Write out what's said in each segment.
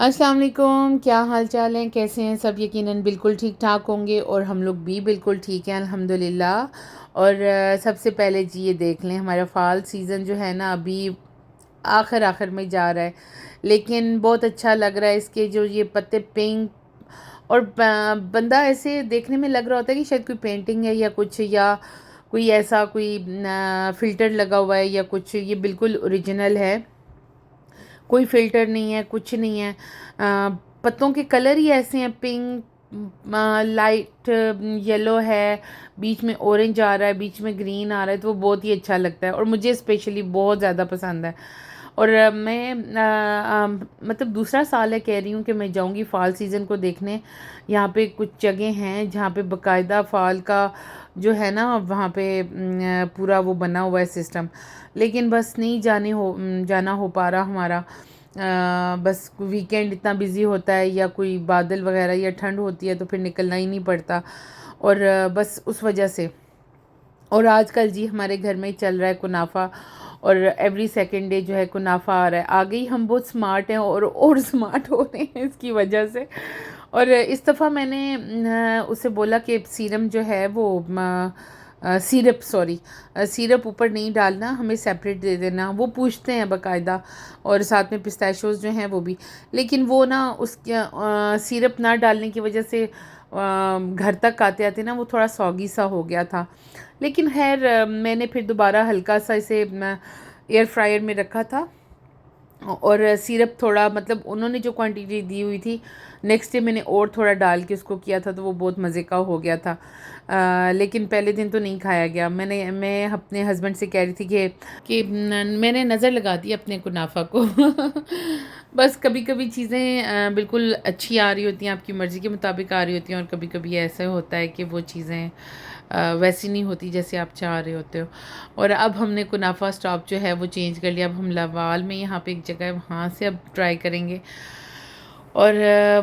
अस्सलाम वालेकुम, क्या हाल चाल हैं, कैसे हैं सब। यकीनन बिल्कुल ठीक ठाक होंगे और हम लोग भी बिल्कुल ठीक हैं अल्हम्दुलिल्लाह। और सबसे पहले जी ये देख लें, हमारा फ़ॉल सीज़न जो है ना अभी आखिर आखिर में जा रहा है, लेकिन बहुत अच्छा लग रहा है। इसके जो ये पत्ते पिंक और बंदा ऐसे देखने में लग रहा होता है कि शायद कोई पेंटिंग है या कुछ, या कोई ऐसा कोई फ़िल्टर लगा हुआ है या कुछ। ये बिल्कुल ओरिजिनल है, कोई फ़िल्टर नहीं है, कुछ नहीं है। पत्तों के कलर ही ऐसे हैं, पिंक, लाइट येलो है, बीच में ऑरेंज आ रहा है, बीच में ग्रीन आ रहा है, तो वो बहुत ही अच्छा लगता है और मुझे स्पेशली बहुत ज़्यादा पसंद है। और मैं मतलब दूसरा साल है, कह रही हूँ कि मैं जाऊँगी फ़ॉल सीज़न को देखने। यहाँ पे कुछ जगह हैं जहाँ पे बाकायदा फ़ॉल का जो है ना वहाँ पे पूरा वो बना हुआ है सिस्टम, लेकिन बस नहीं जाना हो पा रहा हमारा। बस वीकेंड इतना बिज़ी होता है या कोई बादल वगैरह या ठंड होती है तो फिर निकलना ही नहीं पड़ता, और बस उस वजह से। और आजकल जी हमारे घर में ही चल रहा है कुनाफा, और एवरी सेकंड डे जो है कुनाफा आ रहा है। आगे ही हम बहुत स्मार्ट हैं और स्मार्ट हो रहे हैं इसकी वजह से। और इस दफ़ा मैंने उससे बोला कि सीरम जो है वो सिरप, सॉरी, सिरप ऊपर नहीं डालना, हमें सेपरेट दे देना। वो पूछते हैं बाकायदा, और साथ में पिस्ताशियोज़ जो हैं वो भी। लेकिन वो ना उसके सिरप ना डालने की वजह से घर तक आते आते ना वो थोड़ा सॉगी सा हो गया था। लेकिन खैर मैंने फिर दोबारा हल्का सा इसे एयर फ्रायर में रखा था, और सिरप थोड़ा, मतलब उन्होंने जो क्वांटिटी दी हुई थी, नेक्स्ट डे मैंने और थोड़ा डाल के उसको किया था, तो वो बहुत मज़े का हो गया था। लेकिन पहले दिन तो नहीं खाया गया। मैं अपने हस्बैंड से कह रही थी कि मैंने नज़र लगा दी अपने कुनाफा को। बस कभी कभी चीज़ें बिल्कुल अच्छी आ रही होती हैं, आपकी मर्ज़ी के मुताबिक आ रही होती हैं, और कभी कभी ऐसा होता है कि वो चीज़ें वैसी नहीं होती जैसे आप चाह रहे होते हो। और अब हमने कुनाफा स्टॉप जो है वो चेंज कर लिया। अब हम लावाल में यहाँ पे एक जगह है, वहाँ से अब ट्राई करेंगे। और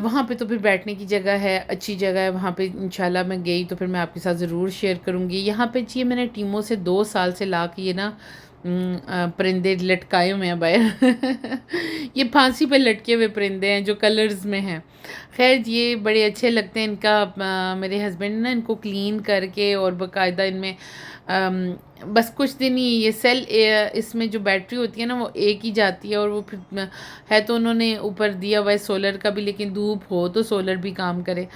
वहाँ पे तो फिर बैठने की जगह है, अच्छी जगह है वहाँ पे। इंशाल्लाह मैं गई तो फिर मैं आपके साथ ज़रूर शेयर करूँगी। यहाँ पे जी मैंने टीमों से 2 साल से ला के ये ना परिंदे लटकाए हुए हैं बाहर। ये फांसी पे लटके हुए परिंदे हैं जो कलर्स में हैं। खैर ये बड़े अच्छे लगते हैं। इनका मेरे हस्बैंड ने ना इनको क्लीन करके और बाकायदा इनमें बस कुछ दिन ही ये सेल इसमें जो बैटरी होती है ना वो एक ही जाती है, और वो फिर है तो उन्होंने ऊपर दिया हुआ है सोलर का भी, लेकिन धूप हो तो सोलर भी काम करे।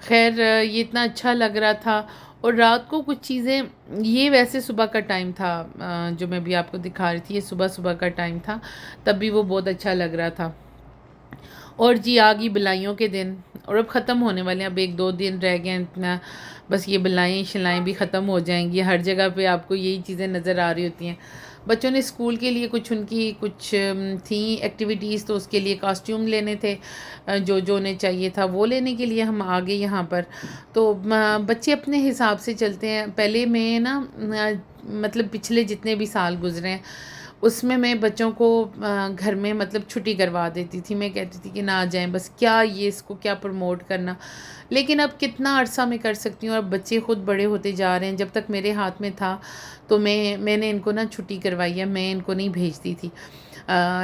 खैर ये इतना अच्छा लग रहा था। और रात को कुछ चीज़ें, ये वैसे सुबह का टाइम था, जो मैं भी आपको दिखा रही थी, ये सुबह सुबह का टाइम था, तब भी वो बहुत अच्छा लग रहा था। और जी आ गई बिलाइयों के दिन, और अब ख़त्म होने वाले हैं, अब 1-2 दिन रह गए हैं इतना। बस ये बिलाएँ शिलाएँ भी ख़त्म हो जाएंगी। हर जगह पे आपको यही चीज़ें नज़र आ रही होती हैं। बच्चों ने स्कूल के लिए कुछ उनकी कुछ थी एक्टिविटीज़, तो उसके लिए कॉस्ट्यूम लेने थे, जो जो उन्हें चाहिए था वो लेने के लिए हम आ गए यहाँ पर। तो बच्चे अपने हिसाब से चलते हैं। पहले मैं ना मतलब पिछले जितने भी साल गुजरे हैं उसमें मैं बच्चों को घर में मतलब छुट्टी करवा देती थी। मैं कहती थी कि ना जाएं, बस क्या ये इसको क्या प्रमोट करना। लेकिन अब कितना अरसा मैं कर सकती हूँ, और बच्चे खुद बड़े होते जा रहे हैं। जब तक मेरे हाथ में था तो मैंने इनको ना छुट्टी करवाई है, मैं इनको नहीं भेजती थी।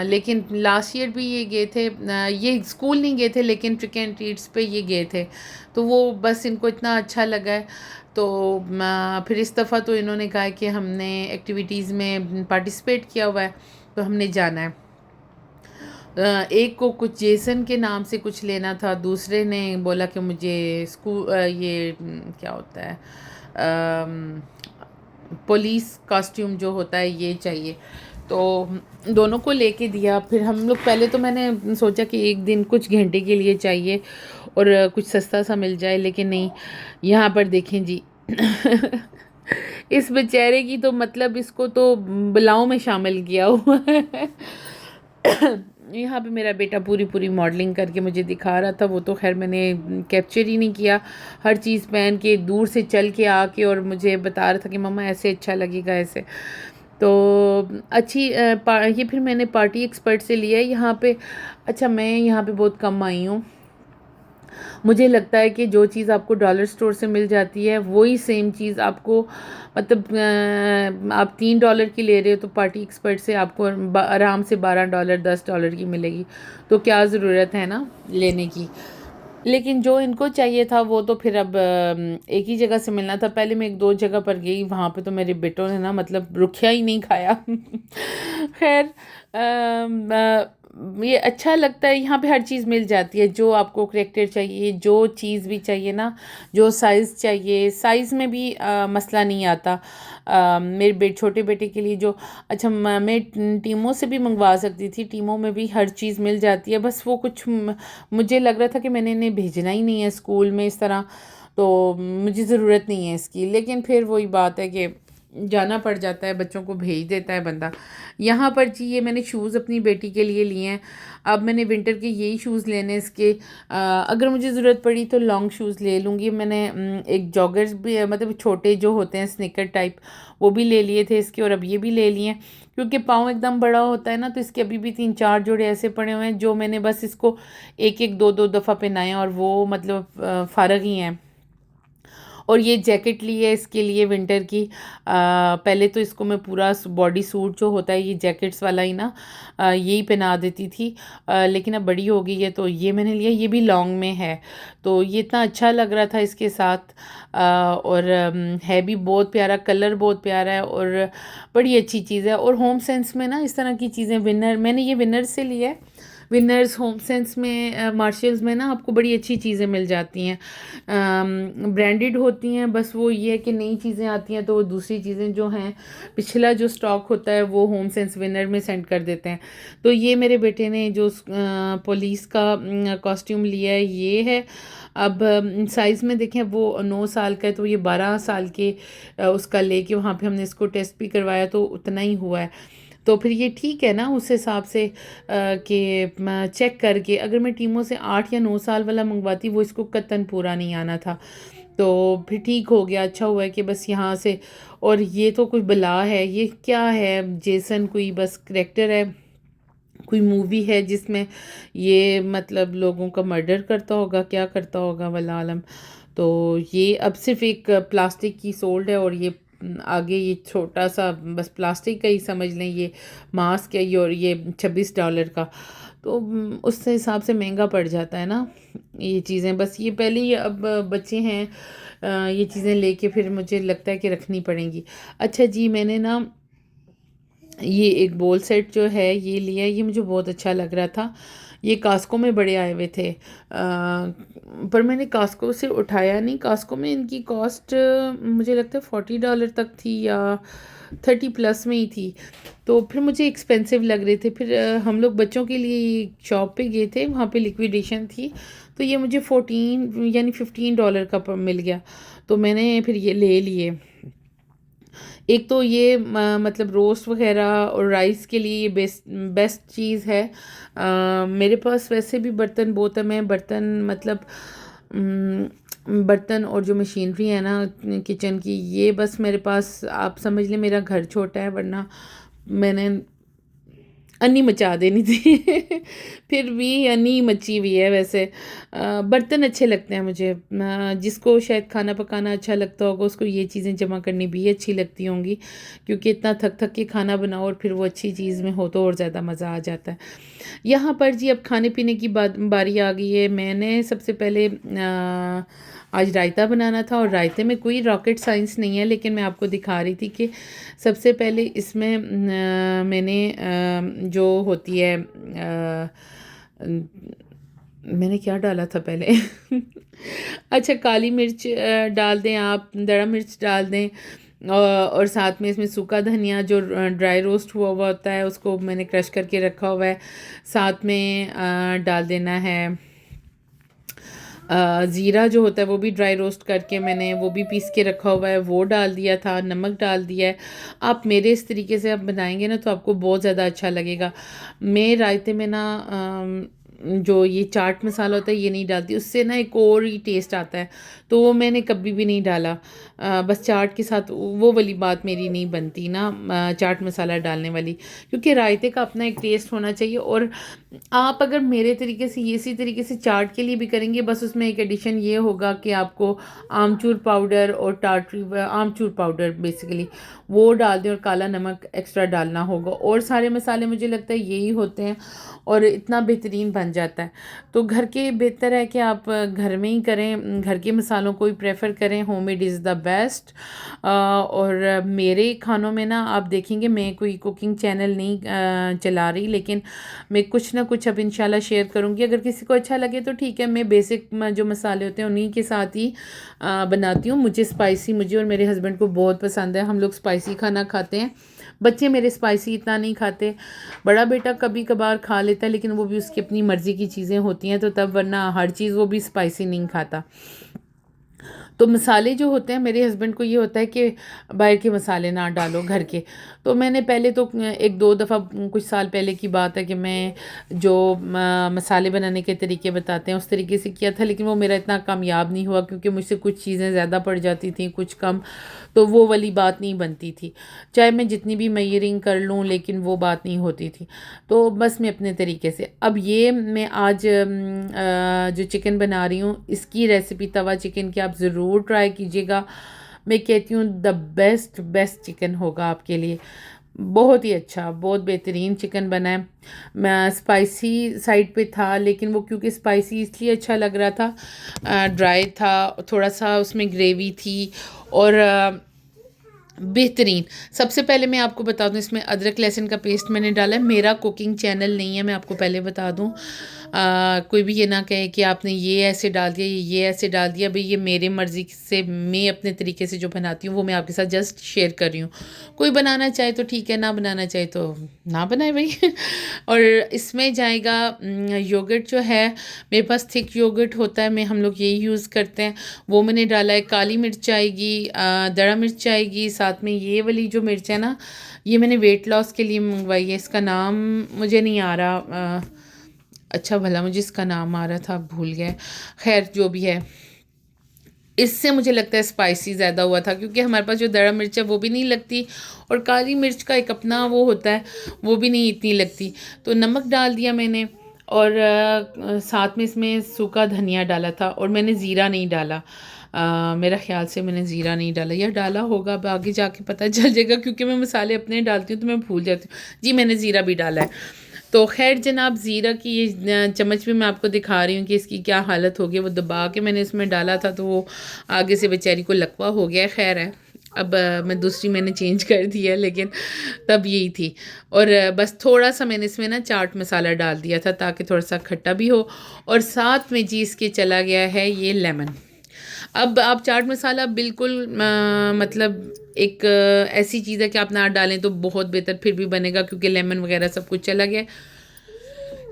लेकिन लास्ट ईयर भी ये गए थे, ये स्कूल नहीं गए थे लेकिन ट्रिक एंड ट्रीट्स पे ये गए थे। तो वो बस इनको इतना अच्छा लगा है। तो फिर इस दफ़ा तो इन्होंने कहा कि हमने एक्टिविटीज़ में पार्टिसिपेट किया हुआ है तो हमने जाना है। एक को कुछ जेसन के नाम से कुछ लेना था, दूसरे ने बोला कि मुझे ये क्या होता है, पुलिस कॉस्ट्यूम जो होता है ये चाहिए। तो दोनों को लेके दिया। फिर हम लोग पहले तो मैंने सोचा कि एक दिन कुछ घंटे के लिए चाहिए और कुछ सस्ता सा मिल जाए, लेकिन नहीं। यहाँ पर देखें जी। इस बेचारे की तो मतलब इसको तो बिलाओं में शामिल किया हुआ है। यहाँ पे मेरा बेटा पूरी पूरी मॉडलिंग करके मुझे दिखा रहा था। वो तो खैर मैंने कैप्चर ही नहीं किया। हर चीज़ पहन के दूर से चल के आके और मुझे बता रहा था कि मम्मा ऐसे अच्छा लगेगा ऐसे। तो ये फिर मैंने पार्टी एक्सपर्ट से लिया है यहाँ पे। अच्छा मैं यहाँ पे बहुत कम आई हूँ, मुझे लगता है कि जो चीज़ आपको डॉलर स्टोर से मिल जाती है वही सेम चीज़ आपको मतलब आप $3 की ले रहे हो तो पार्टी एक्सपर्ट से आपको आराम से $12 $10 की मिलेगी। तो क्या ज़रूरत है ना लेने की। लेकिन जो इनको चाहिए था वो तो फिर अब एक ही जगह से मिलना था। पहले मैं एक दो जगह पर गई, वहाँ पे तो मेरे बेटों ने ना मतलब रुखिया ही नहीं खाया। खैर ये अच्छा लगता है, यहाँ पे हर चीज़ मिल जाती है जो आपको करैक्टर चाहिए, जो चीज़ भी चाहिए ना, जो साइज़ चाहिए, साइज़ में भी मसला नहीं आता। मेरे छोटे बेटे के लिए जो अच्छा मैं टीमों से भी मंगवा सकती थी, टीमों में भी हर चीज़ मिल जाती है। बस वो कुछ मुझे लग रहा था कि मैंने इन्हें भेजना ही नहीं है स्कूल में इस तरह, तो मुझे ज़रूरत नहीं है इसकी। लेकिन फिर वही बात है कि जाना पड़ जाता है, बच्चों को भेज देता है बंदा। यहाँ पर जी ये मैंने शूज़ अपनी बेटी के लिए लिए हैं। अब मैंने विंटर के यही शूज़ लेने इसके, अगर मुझे ज़रूरत पड़ी तो लॉन्ग शूज़ ले लूँगी। मैंने एक जॉगर्स भी मतलब छोटे जो होते हैं स्निकर टाइप, वो भी ले लिए थे इसके, और अब ये भी ले लिए हैं क्योंकि पाँव एकदम बड़ा होता है ना, तो इसके अभी भी 3-4 जोड़े ऐसे पड़े हुए हैं जो मैंने बस इसको एक एक दो दो दफ़ा पहनाए और वो मतलब फ़ारग ही हैं। और ये जैकेट ली है इसके लिए विंटर की। पहले तो इसको मैं पूरा बॉडी सूट जो होता है ये जैकेट्स वाला ही ना यही पहना देती थी, लेकिन अब बड़ी हो गई है तो ये मैंने लिया। ये भी लॉन्ग में है तो ये इतना अच्छा लग रहा था इसके साथ। और है भी बहुत प्यारा, कलर बहुत प्यारा है और बड़ी अच्छी चीज़ है। और होम सेंस में ना इस तरह की चीज़ें विनर, मैंने ये विनर से लिया है। विनर्स होम सेंस में मार्शल्स में ना आपको बड़ी अच्छी चीज़ें मिल जाती हैं, ब्रांडेड होती हैं। बस वो ये है कि नई चीज़ें आती हैं तो वो दूसरी चीज़ें जो हैं पिछला जो स्टॉक होता है वो होम सेंस विनर में सेंड कर देते हैं। तो ये मेरे बेटे ने जो पुलिस का कॉस्ट्यूम लिया है ये है। अब साइज़ में देखें वो 9 साल का है तो ये 12 साल के उसका लेके वहाँ पे हमने इसको टेस्ट भी करवाया तो उतना ही हुआ है। तो फिर ये ठीक है ना उस हिसाब से कि चेक करके। अगर मैं टीमों से 8 या 9 साल वाला मंगवाती वो इसको कतन पूरा नहीं आना था। तो फिर ठीक हो गया, अच्छा हुआ है कि बस यहाँ से। और ये तो कोई बला है, ये क्या है, जेसन कोई बस करेक्टर है, कोई मूवी है जिसमें ये मतलब लोगों का मर्डर करता होगा, क्या करता होगा वल्लाह आलम। तो ये अब सिर्फ एक प्लास्टिक की सोल्ड है और ये आगे ये छोटा सा बस प्लास्टिक का ही समझ लें, ये मास्क है ये, और ये $26 का। तो उस हिसाब से महंगा पड़ जाता है ना ये चीज़ें। बस ये पहले ही अब बच्चे हैं, ये चीज़ें लेके फिर मुझे लगता है कि रखनी पड़ेंगी। अच्छा जी मैंने ना ये एक बोल सेट जो है ये लिया, ये मुझे बहुत अच्छा लग रहा था। ये कास्को में बड़े आए हुए थे, पर मैंने कास्को से उठाया नहीं। कास्को में इनकी कॉस्ट मुझे लगता है $40 तक थी या 30+ में ही थी, तो फिर मुझे एक्सपेंसिव लग रहे थे। फिर हम लोग बच्चों के लिए शॉप पे गए थे, वहाँ पे लिक्विडेशन थी तो ये मुझे 14 यानी $15 का मिल गया, तो मैंने फिर ये ले लिए। एक तो ये मतलब रोस्ट वगैरह और राइस के लिए ये बेस्ट चीज़ है। मेरे पास वैसे भी बर्तन बहुत है, मैं बर्तन मतलब बर्तन और जो मशीनरी है ना किचन की, ये बस मेरे पास आप समझ लें मेरा घर छोटा है, वरना मैंने अन्नी मचा देनी थी। फिर भी अन्नी मची हुई है वैसे। बर्तन अच्छे लगते हैं मुझे, जिसको शायद खाना पकाना अच्छा लगता होगा उसको ये चीज़ें जमा करनी भी अच्छी लगती होंगी, क्योंकि इतना थक थक के खाना बनाओ और फिर वो अच्छी चीज़ में हो तो और ज़्यादा मज़ा आ जाता है। यहाँ पर जी अब खाने पीने की बारी आ गई है। मैंने सबसे पहले आज रायता बनाना था, और रायते में कोई रॉकेट साइंस नहीं है, लेकिन मैं आपको दिखा रही थी कि सबसे पहले इसमें मैंने जो होती है मैंने क्या डाला था पहले। अच्छा काली मिर्च डाल दें आप, दड़ा मिर्च डाल दें, और साथ में इसमें सूखा धनिया जो ड्राई रोस्ट हुआ हुआ होता है उसको मैंने क्रश करके रखा हुआ है। साथ में डाल देना है ज़ीरा जो होता है वो भी ड्राई रोस्ट करके मैंने वो भी पीस के रखा हुआ है, वो डाल दिया था, नमक डाल दिया है। आप मेरे इस तरीके से आप बनाएंगे ना तो आपको बहुत ज़्यादा अच्छा लगेगा। मैं रायते में ना जो ये चाट मसाला होता है ये नहीं डालती, उससे ना एक और ही टेस्ट आता है, तो वो मैंने कभी भी नहीं डाला। बस चाट के साथ वो वाली बात मेरी नहीं बनती ना, चाट मसाला डालने वाली, क्योंकि रायते का अपना एक टेस्ट होना चाहिए। और आप अगर मेरे तरीके से इसी तरीके से चाट के लिए भी करेंगे, बस उसमें एक एडिशन ये होगा कि आपको आमचूर पाउडर और टाटरी, आमचूर पाउडर बेसिकली वो डाल दें और काला नमक एक्स्ट्रा डालना होगा, और सारे मसाले मुझे लगता है यही होते हैं और इतना बेहतरीन बन जाता है। तो घर के बेहतर है कि आप घर में ही करें, घर के मसालों को ही प्रेफर करें, होममेड इज़ द बेस्ट। और मेरे खानों में ना आप देखेंगे मैं कोई कुकिंग चैनल नहीं चला रही, लेकिन मैं कुछ ना कुछ अब इंशाल्लाह शेयर करूँगी। अगर किसी को अच्छा लगे तो ठीक है, मैं बेसिक जो मसाले होते हैं उन्हीं के साथ ही बनाती हूँ। मुझे स्पाइसी, मुझे और मेरे हस्बैंड को बहुत पसंद है, हम लोग स्पाइसी खाना खाते हैं। बच्चे मेरे स्पाइसी इतना नहीं खाते, बड़ा बेटा कभी कभार खा लेता है, लेकिन वो भी उसकी अपनी मर्ज़ी की चीज़ें होती हैं तो तब, वरना हर चीज़ वो भी स्पाइसी नहीं खाता। तो मसाले जो होते हैं, मेरे हस्बैंड को ये होता है कि बाहर के मसाले ना डालो, घर के। तो मैंने पहले तो एक दो दफ़ा, कुछ साल पहले की बात है कि मैं जो मसाले बनाने के तरीके बताते हैं उस तरीके से किया था, लेकिन वो मेरा इतना कामयाब नहीं हुआ, क्योंकि मुझसे कुछ चीज़ें ज़्यादा पड़ जाती थी, कुछ कम, तो वो वाली बात नहीं बनती थी। चाहे मैं जितनी भी मेजरिंग कर लूँ, लेकिन वो बात नहीं होती थी। तो बस मैं अपने तरीके से, अब ये मैं आज जो चिकन बना रही हूँ, इसकी रेसिपी तवा चिकन की आप ज़रूर ट्राई कीजिएगा। मैं कहती हूँ द बेस्ट बेस्ट चिकन होगा आपके लिए, बहुत ही अच्छा, बहुत बेहतरीन चिकन बना है। मैं स्पाइसी साइड पे था, लेकिन वो क्योंकि स्पाइसी इसलिए अच्छा लग रहा था, ड्राई था, थोड़ा सा उसमें ग्रेवी थी, और बेहतरीन। सबसे पहले मैं आपको बता दूं, इसमें अदरक लहसुन का पेस्ट मैंने डाला है। मेरा कुकिंग चैनल नहीं है, मैं आपको पहले बता दूं। कोई भी ये ना कहे कि आपने ये ऐसे डाल दिया, ये ऐसे डाल दिया। भाई ये मेरे मर्ज़ी से, मैं अपने तरीके से जो बनाती हूँ वो मैं आपके साथ जस्ट शेयर कर रही हूँ। कोई बनाना चाहे तो ठीक है, ना बनाना चाहे तो ना बनाए भाई। और इसमें जाएगा योगर्ट जो है, मेरे पास थिक योगर्ट होता है, मैं हम लोग यही यूज़ करते हैं, वो मैंने डाला है। काली मिर्च आएगी, दड़ा मिर्च आएगी, साथ में ये वाली जो मिर्च है ना, ये मैंने वेट लॉस के लिए मंगवाई है, इसका नाम मुझे नहीं आ रहा, अच्छा भला मुझे इसका नाम आ रहा था, भूल गया। खैर जो भी है, इससे मुझे लगता है स्पाइसी ज़्यादा हुआ था, क्योंकि हमारे पास जो दड़ा मिर्च है वो भी नहीं लगती, और काली मिर्च का एक अपना वो होता है, वो भी नहीं इतनी लगती। तो नमक डाल दिया मैंने, और साथ में इसमें सूखा धनिया डाला था, और मैंने ज़ीरा नहीं डाला। मेरा ख़्याल से मैंने ज़ीरा नहीं डाला, या डाला होगा, अब आगे जाके पता चल जाएगा, क्योंकि मैं मसाले अपने डालती हूँ तो मैं भूल जाती हूँ। जी मैंने ज़ीरा भी डाला है। तो खैर जनाब, ज़ीरा की ये चम्मच भी मैं आपको दिखा रही हूँ कि इसकी क्या हालत हो गई। वो दबा के मैंने इसमें डाला था तो वो आगे से बेचारी को लकवा हो गया। खैर है, अब मैं दूसरी मैंने चेंज कर दी है, लेकिन तब यही थी। और बस थोड़ा सा मैंने इसमें ना चाट मसाला डाल दिया था, ताकि थोड़ा सा खट्टा भी हो, और साथ में जी इसके चला गया है ये लेमन। अब आप चाट मसाला बिल्कुल मतलब एक ऐसी चीज़ है कि आप ना डालें तो बहुत बेहतर फिर भी बनेगा, क्योंकि लेमन वगैरह सब कुछ चला गया।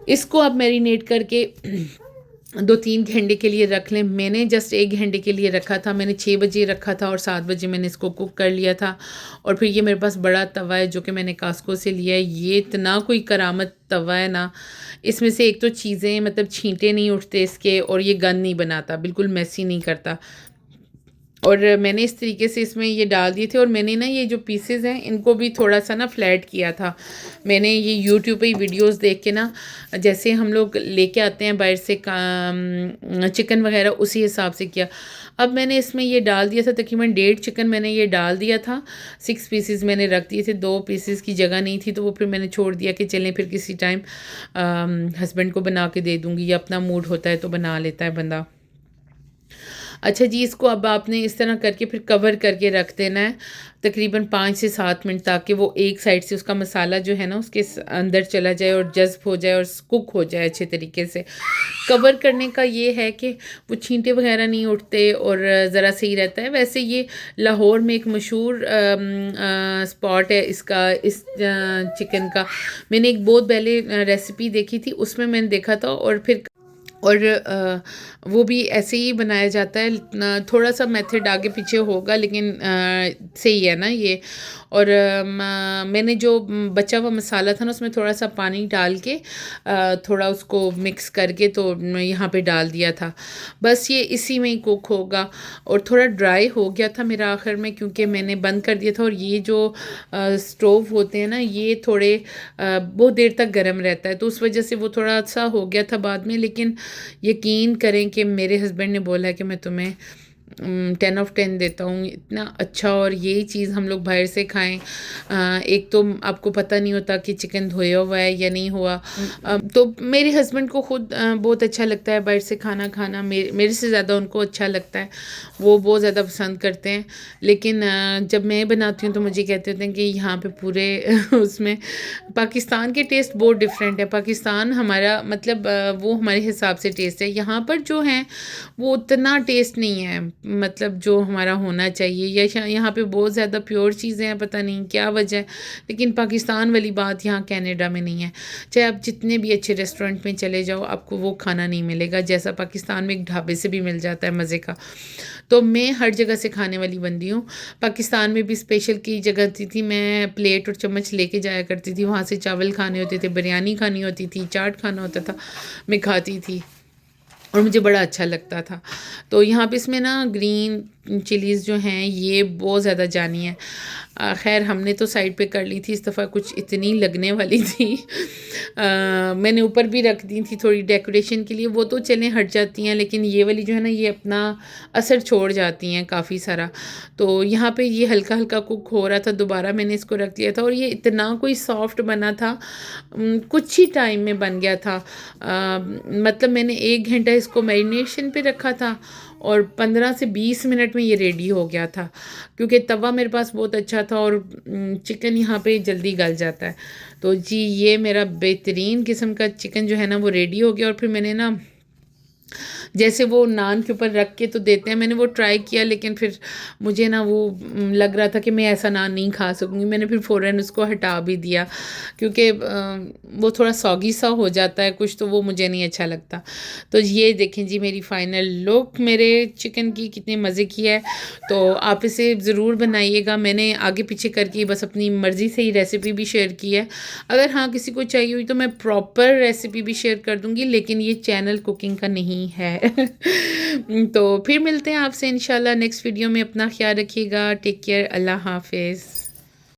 इसको आप मैरिनेट करके 2-3 घंटे के लिए रख लें। मैंने जस्ट 1 घंटे के लिए रखा था, मैंने 6 बजे रखा था और 7 बजे मैंने इसको कुक कर लिया था। और फिर ये मेरे पास बड़ा तवा है जो कि मैंने कास्को से लिया है। ये इतना कोई करामत तवा है ना, इसमें से एक तो चीज़ें मतलब छींटे नहीं उठते इसके, और ये गंद नहीं बनाता, बिल्कुल मैसी नहीं करता। और मैंने इस तरीके से इसमें ये डाल दिए थे, और मैंने ना ये जो पीसेस हैं इनको भी थोड़ा सा ना फ्लैट किया था। मैंने ये यूट्यूब पे वीडियोस देख के ना, जैसे हम लोग लेके आते हैं बाहर से चिकन वगैरह, उसी हिसाब से किया। अब मैंने इसमें ये डाल दिया था, तकरीबन 1.5 चिकन मैंने ये डाल दिया था। 6 पीसेस मैंने रख दिए थे, 2 पीसेस की जगह नहीं थी, तो वो फिर मैंने छोड़ दिया कि चलें फिर किसी टाइम हस्बैंड को बना के दे दूँगी, या अपना मूड होता है तो बना लेता है बंदा। अच्छा जी, इसको अब आपने इस तरह करके फिर कवर करके रख देना है तकरीबन 5 से 7 मिनट, ताकि वो एक साइड से उसका मसाला जो है ना उसके अंदर चला जाए और जज़्ब हो जाए और कुक हो जाए अच्छे तरीके से। कवर करने का ये है कि वो छींटे वगैरह नहीं उठते और ज़रा सही रहता है। वैसे ये लाहौर में एक मशहूर स्पॉट है इसका, इस चिकन का। मैंने एक बहुत पहले रेसिपी देखी थी, उसमें मैंने देखा था, और वो भी ऐसे ही बनाया जाता है, थोड़ा सा मेथड आगे पीछे होगा लेकिन सही है ना ये। और मैंने जो बचा हुआ मसाला था ना उसमें थोड़ा सा पानी डाल के थोड़ा उसको मिक्स करके तो यहाँ पे डाल दिया था। बस ये इसी में ही कुक होगा। और थोड़ा ड्राई हो गया था मेरा आखिर में, क्योंकि मैंने बंद कर दिया था। और ये जो स्टोव होते हैं ना ये थोड़े बहुत देर तक गर्म रहता है, तो उस वजह से वो थोड़ा सा हो गया था बाद में। लेकिन यकीन करें कि मेरे हस्बैंड ने बोला है कि मैं तुम्हें 10 ऑफ 10 देता हूँ, इतना अच्छा। और यही चीज़ हम लोग बाहर से खाएं, एक तो आपको पता नहीं होता कि चिकन धोया हुआ है या नहीं हुआ। तो मेरे हस्बैंड को खुद बहुत अच्छा लगता है बाहर से खाना खाना, मेरे से ज़्यादा उनको अच्छा लगता है, वो बहुत ज़्यादा पसंद करते हैं। लेकिन जब मैं बनाती हूँ तो मुझे कहते होते हैं कि यहाँ पे पूरे उसमें पाकिस्तान के टेस्ट बहुत डिफरेंट है। पाकिस्तान हमारा मतलब वो हमारे हिसाब से टेस्ट है, यहाँ पर जो है वो उतना टेस्ट नहीं है मतलब जो हमारा होना चाहिए। या यहाँ पे बहुत ज़्यादा प्योर चीज़ें हैं, पता नहीं क्या वजह है। लेकिन पाकिस्तान वाली बात यहाँ कनाडा में नहीं है। चाहे आप जितने भी अच्छे रेस्टोरेंट में चले जाओ आपको वो खाना नहीं मिलेगा जैसा पाकिस्तान में एक ढाबे से भी मिल जाता है मज़े का। तो मैं हर जगह से खाने वाली बंदी हूँ। पाकिस्तान में भी स्पेशल की जगह थी, मैं प्लेट और चम्मच लेके जाया करती थी, वहाँ से चावल खाने होते थे, बिरयानी खानी होती थी, चाट खाना होता था, मैं खाती थी और मुझे बड़ा अच्छा लगता था। तो यहाँ पे इसमें ना ग्रीन चिलीज़ जो हैं ये बहुत ज़्यादा जानी है। खैर हमने तो साइड पे कर ली थी, इस दफ़ा कुछ इतनी लगने वाली थी मैंने ऊपर भी रख दी थी थोड़ी डेकोरेशन के लिए, वो तो चलें हट जाती हैं, लेकिन ये वाली जो है ना ये अपना असर छोड़ जाती हैं काफ़ी सारा। तो यहाँ पे ये हल्का हल्का कुक हो रहा था, दोबारा मैंने इसको रख लिया था और ये इतना कोई सॉफ्ट बना था, कुछ ही टाइम में बन गया था। मतलब मैंने 1 घंटा इसको मैरिनेशन पे रखा था और 15 से 20 मिनट में ये रेडी हो गया था, क्योंकि तवा मेरे पास बहुत अच्छा था और चिकन यहाँ पे जल्दी गल जाता है। तो जी ये मेरा बेहतरीन किस्म का चिकन जो है ना वो रेडी हो गया। और फिर मैंने ना जैसे वो नान के ऊपर रख के तो देते हैं, मैंने वो ट्राई किया लेकिन फिर मुझे ना वो लग रहा था कि मैं ऐसा नान नहीं खा सकूँगी। मैंने फिर फ़ौरन उसको हटा भी दिया, क्योंकि वो थोड़ा सॉगी सा हो जाता है कुछ, तो वो मुझे नहीं अच्छा लगता। तो ये देखें जी मेरी फ़ाइनल लुक मेरे चिकन की कितने मज़े की है। तो आप इसे ज़रूर बनाइएगा। मैंने आगे पीछे करके बस अपनी मर्ज़ी से ही रेसिपी भी शेयर की है। अगर हाँ किसी को चाहिए हुई तो मैं प्रॉपर रेसिपी भी शेयर कर दूँगी, लेकिन ये चैनल कुकिंग का नहीं है तो फिर मिलते हैं आपसे इंशाल्लाह नेक्स्ट वीडियो में। अपना ख्याल रखिएगा। Take care. अल्लाह हाफिज़।